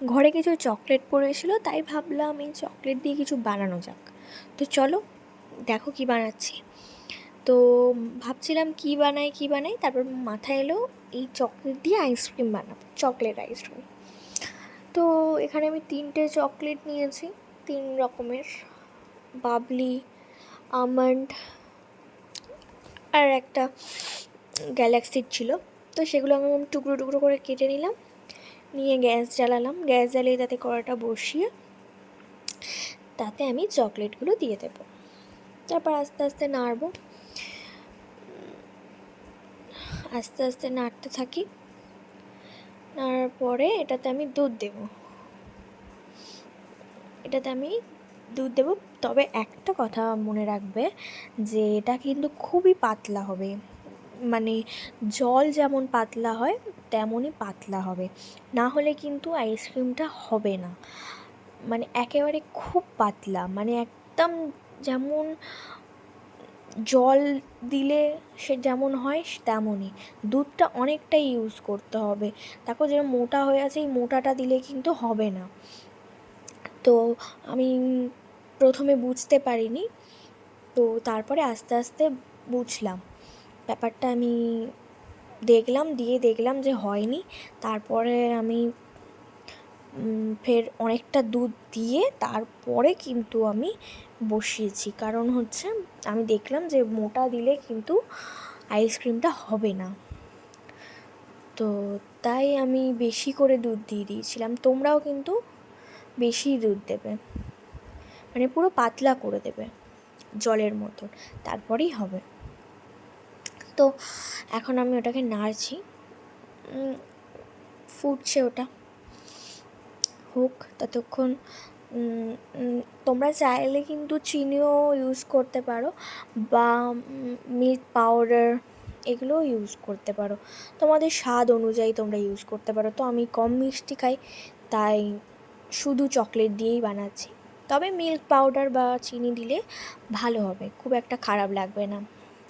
ঘরে কিছু চকলেট পড়েছিল, তাই ভাবলাম এই চকলেট দিয়ে কিছু বানানো যাক। তো চলো দেখো কি বানাচ্ছি। তো ভাবছিলাম কি বানাই, তারপর মাথায় এলো এই চকলেট দিয়ে আইসক্রিম বানাবো, চকলেট আইসক্রিম। তো এখানে আমি 3টে চকলেট নিয়েছি, 3 রকমের, বাবলি, আমন্ড আর একটা গ্যালাক্সির ছিল। তো সেগুলো আমি টুকরো টুকরো করে কেটে নিলাম, নিয়ে গ্যাস জ্বালালাম। গ্যাস জ্বালিয়ে তাতে কড়াটা বসিয়ে তাতে আমি চকলেটগুলো দিয়ে দেবো। তারপর আস্তে আস্তে নাড়বো, আস্তে আস্তে নাড়তে থাকি। নাড়ার পরে এটাতে আমি দুধ দেবো, তবে একটা কথা মনে রাখবে যে এটা কিন্তু খুবই পাতলা হবে, মানে জল যেমন পাতলা হয় তেমনই পাতলা হবে, না হলে কিন্তু আইসক্রিমটা হবে না। মানে একেবারে খুব পাতলা, মানে একদম যেমন জল দিলে সে যেমন হয় তেমনই। দুধটা অনেকটাই ইউজ করতে হবে। দেখো যে মোটা হয়ে আছে, এই মোটাটা দিলে কিন্তু হবে না। তো আমি প্রথমে বুঝতে পারিনি, তো তারপরে আস্তে আস্তে বুঝলাম ব্যাপারটা। আমি দেখলাম যে হয়নি। তারপরে আমি ফের অনেকটা দুধ দিয়ে তারপরে কিন্তু আমি বসিয়েছি, কারণ হচ্ছে আমি দেখলাম যে মোটা দিলে কিন্তু আইসক্রিমটা হবে না। তো তাই আমি বেশি করে দুধ দিয়ে দিয়েছিলাম। তোমরাও কিন্তু বেশি দুধ দেবে, মানে পুরো পাতলা করে দেবে জলের মতন, তারপরেই হবে। তো এখন আমি ওটাকে নাড়ছি, ফুটছে, ওটা হোক ততক্ষণ। তোমরা চাইলে কিন্তু চিনিও ইউজ করতে পারো, বা মিল্ক পাউডার এগুলোও ইউজ করতে পারো, তোমাদের স্বাদ অনুযায়ী তোমরা ইউজ করতে পারো। তো আমি কম মিষ্টি খাই, তাই শুধু চকলেট দিয়েই বানাচ্ছি। তবে মিল্ক পাউডার বা চিনি দিলে ভালো হবে, খুব একটা খারাপ লাগবে না,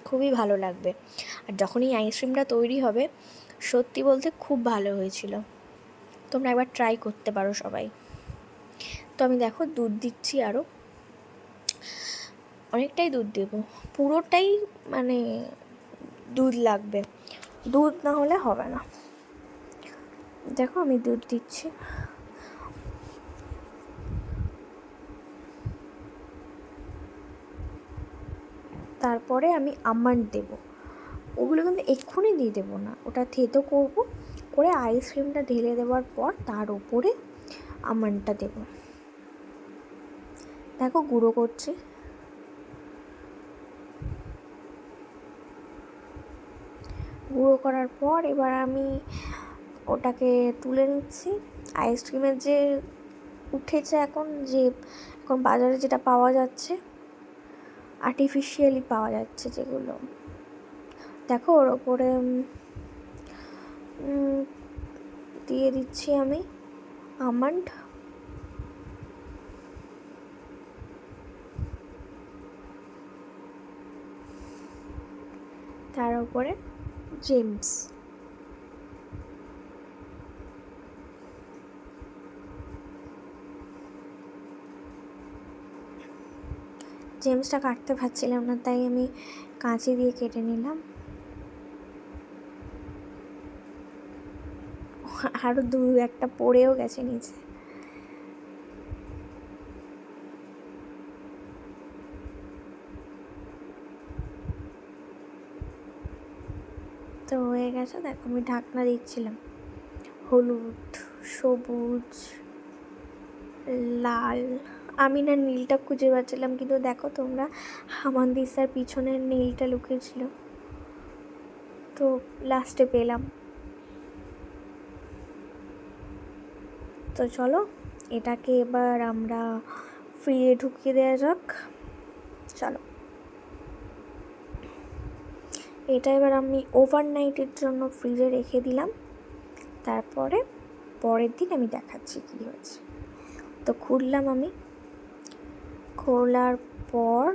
খুবই ভালো লাগবে। আর যখন এই আইসক্রিমটা তৈরি হবে, সত্যি বলতে খুব ভালো হয়েছিল। তোমরা একবার ট্রাই করতে পারো সবাই। তো আমি দেখো দুধ দিচ্ছি, আরও অনেকটাই দুধ দেবো, পুরোটাই মানে দুধ লাগবে, দুধ না হলে হবে না। দেখো আমি দুধ দিচ্ছি। তারপরে আমি আমন্ড দেবো, ওগুলো কিন্তু এক্ষুনি দিয়ে দেবো না, ওটা থেতো করবো, করে আইসক্রিমটা ঢেলে দেওয়ার পর তার উপরে আমন্ডটা দেবো। দেখো গুঁড়ো করছি। গুঁড়ো করার পর এবার আমি ওটাকে তুলে নিচ্ছি। আইসক্রিমের যে উঠেছে এখন বাজারে যেটা পাওয়া যাচ্ছে, আর্টিফিশিয়ালি পাওয়া যাচ্ছে যেগুলো, দেখো ওর ওপরে দিয়ে দিচ্ছি আমি আমন্ড। তার উপরে জেমসটা কাটতে পারছিলাম না, তাই আমি কাঁচি দিয়ে কেটে নিলাম। আরও একটা পড়েও গেছে নিচে। তো হয়ে গেছে, দেখো আমি ঢাকনা দিচ্ছিলাম, হলুদ, সবুজ, লাল, আমি না নীলটা খুঁজে পাচ্ছিলাম, কিন্তু দেখো তোমরা হামানদিসার পিছনের নীলটা লুকিয়েছিল, তো লাস্টে পেলাম। তো চলো এটাকে এবার আমরা ফ্রিজে ঢুকিয়ে দেওয়া যাক। চলো, এটা এবার আমি ওভারনাইটের জন্য ফ্রিজে রেখে দিলাম। তারপরে পরের দিন আমি দেখাচ্ছি কী হয়েছে। তো খুললাম আমি, খোলার পর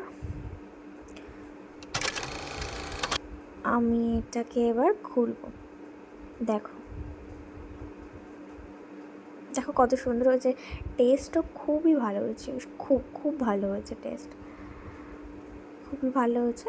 আমি এটাকে এবার খুলবো। দেখো দেখো কত সুন্দর হয়েছে, টেস্টও খুবই ভালো হয়েছে, খুব খুব ভালো হয়েছে টেস্ট, খুবই ভালো হয়েছে।